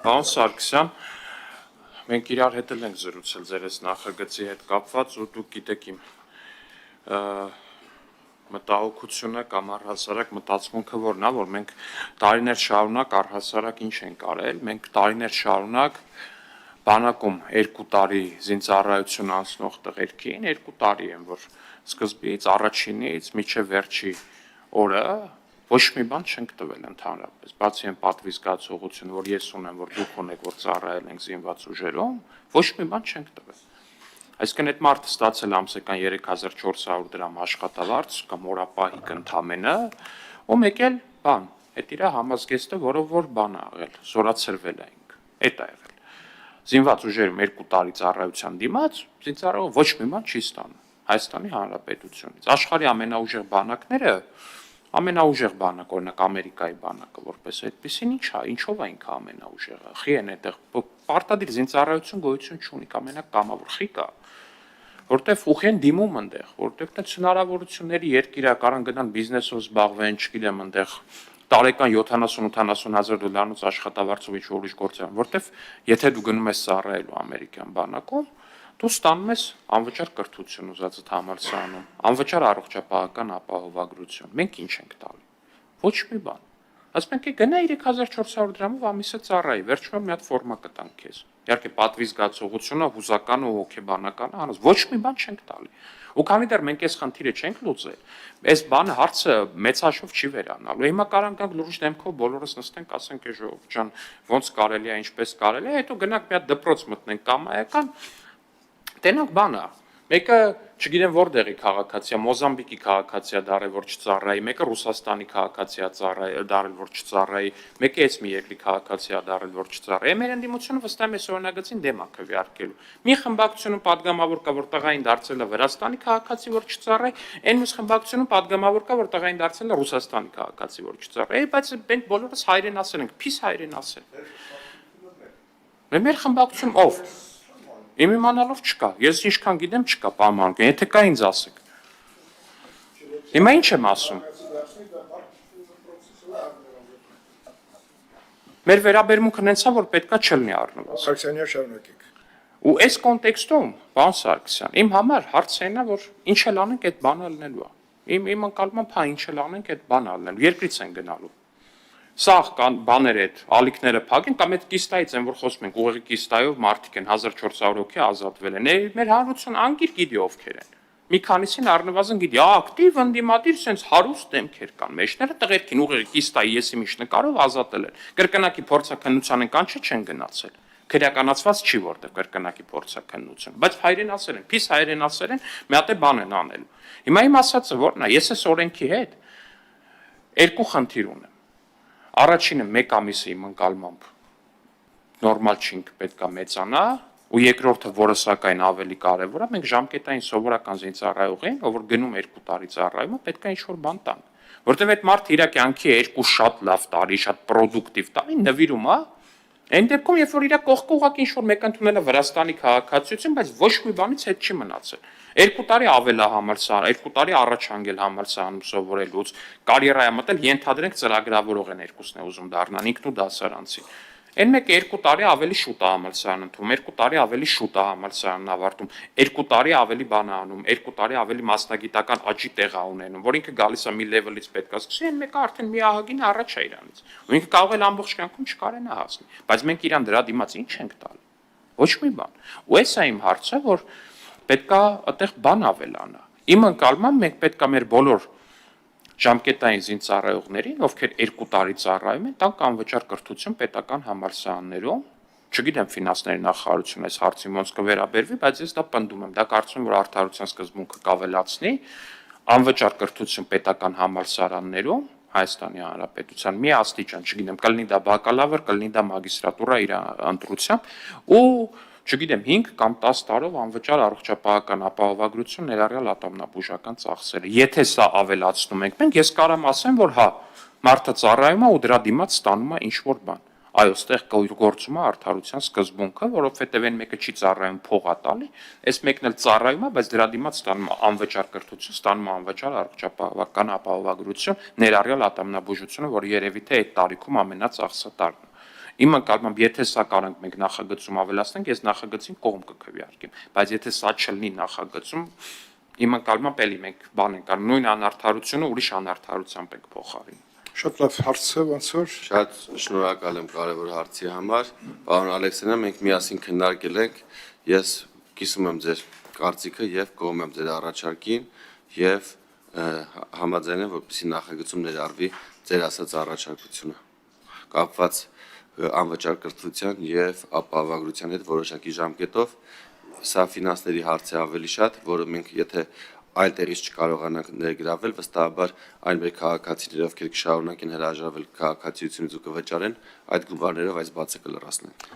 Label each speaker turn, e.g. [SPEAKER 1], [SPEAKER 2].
[SPEAKER 1] Պարոն Սարգսյան, մենք իրար հետ ենք զրուցել ձեր այս նախագծի հետ կապված ու դուք գիտեք իմ մտահոգությունը կամ առհասարակ մտածմունքը որն է, որ մենք տարիներ շարունակ առհասարակ ինչ ենք արել, մենք տարիներ շարունակ բանակում 2 տարի զինծառայություն անցնող տղերքին 2 տարի են, որ սկզբից առաջինից մինչև վերջի օրը ոչ մի բան չենք տվել ընդհանրապես, բացի այն պատվի զգացողությունը, որ ես ունեմ, որ դուք ունեք, որ ծառայել ենք զինված ուժերում, ոչ մի բան չենք տվել։ Այսինքն այդ մարդը ստացել ամսական 3400 դրամ աշխատավարձ կամ օրապահիկ ընդամենը, ու մեկ էլ բան, այդ իր համազգեստը, որով որ բան ա աղել, զորացրվել ենք, այդ ա եղել։ Զինված ուժերում 2 տարի ծառայության դիմաց, զինծառայողը ոչ մի բան չի ստանում Հայաստանի Հանրապետությունից։ Աշխարհի ամենաուժեղ բանակները, ամենաուժեղ բանակ, օրինակ Ամերիկայի բանակը, որպես այդպեսին ի՞նչ է, ինչով է ինքը ամենաուժեղը։ Խի են այդտեղ պարտադիր զինծառայություն գոյություն չունի, ամենակ կամավոր խի կա, որտեվ ուղի են դիմում այնտեղ, որտեվ դա հնարավորությունների երկիր է, կարան գնան բիզնեսով զբաղվեն, չգիտեմ, այնտեղ տարեկան 70-80 հազար դոլարանոց աշխատավարձով ինչ որ ուրիշ գործ են, որտեվ եթե դու գնում ես ծառայելու ամերիկյան բանակում, դու ստանում ես անվճար կրթություն ուզածդ համալսարանում, անվճար առողջապահական ապահովագրություն։ Մենք ինչ ենք տալի։ Ոչ մի բան։ Ասում ենք գնա 3400 դրամով ամիսը ծառայի, վերջում մի հատ ֆորմա կտանք քեզ։ Իհարկե պատվի զգացողությունը, հուզական ու հոգեբանականը հանած ոչ մի բան չենք տալի։ Ու քանի դեռ մենք այս խնդիրը չենք լուծել, այս բանը հարցը մեծ հաշվով չի վերանալու։ Հիմա կարան գանք լուրջ դեմքով բոլորս նստենք, ասենք է ժողովուրդ ջան, ոնց կարելի է, ինչպես կարելի է, հետո գնանք մի հատ դպրոց մտնենք կամայական, տենանք բանը։ Մեկը, չգիտեմ որտեղի քաղաքացիա, Մոզամբիկի քաղաքացիա դարել որ չծառայի, մեկը Ռուսաստանի քաղաքացիա դարել որ չծառայի, մեկը էս մի երկրի քաղաքացիա դարել որ չծառայի։ Մեր ընդդիմությունը վստահ է օրինագծին դեմ է քվեարկելու։ Մի խմբակցությունում падգամավոր կա, որ տղային դարձել է Վրաստանի քաղաքացի որ չծառայի, այն մյուս խմբակցությունում падգամավոր կա, որ տղային դարձել է Ռուսաստանի քաղաքացի որ չծառայի։ Բայց մենք բոլորս հայրեն ասել ենք, փիս հայրեն ասել։ Մեր խմբակցություն ով Իմ իմանալով չկա, ես ինչքան գիտեմ չկա պայմանական, եթե կա ինձ ասեք։ Հիմա ինչ եմ ասում։ Մեր վերաբերմունքը նենց է, որ պետքա չլինի առնվազն։
[SPEAKER 2] Սարգսյանյա շարունակեք։
[SPEAKER 1] Ու այս կոնտեքստում, պարոն Սարգսյան, իմ համար հարցը այն է, որ ինչ էլ անենք այդ բանը լինելու է։ Իմ ընկալմամբ հա ինչ էլ անենք այդ բանը լինելու, երկրից են գնալու։ Սաղ կան բաներ այդ ալիքները փակեն կամ այդ կիստայից են որ խոսում ենք ուղեղի կիստայով մարդիկ են 1400 հոգի ազատվել են մեր հանրությունը անգիր գիտի ովքեր են մի քանիսին առնվազն գիտի ակտիվ ընդդիմադիր sense հարուստ դեմքեր կան մեջները տղերքին ուղեղի կիստայի եսի միջ նկարով ազատել են կրկնակի փորձաքննության են կանչը չեն գնացել քրեականացված չի որտեղ կրկնակի փորձաքննություն բայց հայրեն ասել են փիս հայրեն ասել են մի հատ է բան են անելու հիմա իմ ասածը որն է ես այս օրենքի հետ երկու խնդիր ունեմ Առաջինը 1 ամիսը իմ ընկալմամբ նորմալ չինք պետքա մեծանա ու երկրորդը որը սակայն ավելի կարևոր է մենք ժամկետային սովորական զինծառայողին ով որ գնում 2 տարի ծառայում է պետքա ինչ-որ բան տան որտեվ այդ մարդը իր կյանքի 2 շատ լավ տարի շատ պրոդուկտիվ տարի նվիրում է Այն դեպքում երբ որ իր կողքը ուղղակի ինչ-որ մեկ ընդունել է Վրաստանի քաղաքացիություն բայց ոչ մի բանից հետ չի մնացել 2 տարի ավել է համալսարան 2 տարի առաջ հանգել համալսարանում սովորելուց կարիերայա մտել ենթադրենք ծրագրավորող են երկուսն է ուզում դառնան ինքն ու դասարանցի Այն մեկը 2 տարի ավելի շուտ է համալսարան ընդունում 2 տարի ավելի շուտ է համալսարանն ավարտում 2 տարի ավելի բան է անում 2 տարի ավելի մասնագիտական աճի տեղ է ունենում որ ինքը գալիս է մի լեվելից պետքա սկսի այն մեկը արդեն մի ահագին առաջ է իրանից ու ինքը կարող է ամբողջ կյանքում չկարենա հասնի բայց մենք իրան դրա դիմաց ինչ ենք տալի ոչ մի բան ու էս է իմ հարցը որ պետքա այդտեղ բան ավելանա իմ ընկալմամբ մենք պետքա մեր բոլոր ժամկետային զինծառայողներին, ովքեր 2 տարի ծառայում են, տանք անվճար կրթություն պետական համալսարաններում, չգիտեմ ֆինանսների նախարարությունը այս հարցին ոնց կվերաբերվի, բայց ես դա պնդում եմ, դա կարծում եմ, որ արդարության սկզբունքը կավելացնի, անվճար կրթություն պետական համալսարաններում, Հայաստանի Հանրապետության մի աստիճան, չգիտեմ, կլինի դա բակալավր, կլինի դա մագիստրատուրա իր ընտրությամբ, ու չգիտեմ 5 կամ 10 տարով անվճար առողջապահական ապահովագրություն ներառյալ ատոմնաբուժական ծախսերը։ Եթե սա ավելացնում ենք մենք, ես կարամ ասեմ, որ հա, մարդը ծառայում է ու դրա դիմաց ստանում է ինչ-որ բան։ Այո, ստեղ գործում է արդարության սկզբունքը, որովհետև այն մեկը չի ծառայում փող է տալի, այս մեկն էլ ծառայում է, բայց դրա դիմաց ստանում է անվճար կրթություն, ստանում է անվճար առողջապահական ապահովագրություն, ներառյալ ատոմնաբուժությունը, որ երևի թե այդ տարիքում ամենածախսատարն է։ Իմ նկատմամբ, եթե սա կարանք մենք նախագծում ավելացնենք, ես նախագծին կողմ կքվեարկեմ, բայց եթե սա չլինի նախագծում, իմ նկատմամբ էլի մենք բան ենք անում, նույն անարդարությունը ուրիշ անարդարությամբ ենք փոխարինում։
[SPEAKER 2] Շատ լավ հարցը ոնց որ
[SPEAKER 3] Շատ շնորհակալ եմ կարևոր հարցի համար։ Պարոն Ալեքսանյան, մենք միասին քննարկել ենք, ես կիսում եմ ձեր կարծիքը եւ կողմ եմ ձեր առաջարկին եւ համաձայն եմ, որպեսզի նախագծում ներառվի ձեր ասած առաջարկությունը կապված անվճար կրթության եւ ապահովագրության հետ որոշակի ժամկետով։ Սա ֆինանսների հարց է ավելի շատ, որը մենք եթե այլ տեղից չկարողանանք ներգրավել, վստահաբար այն մեր քաղաքացիները, ովքեր կշարունակեն հրաժարվել քաղաքացիությունից ու կվճարեն, այդ գումարներով այս բացը կլրացնեն։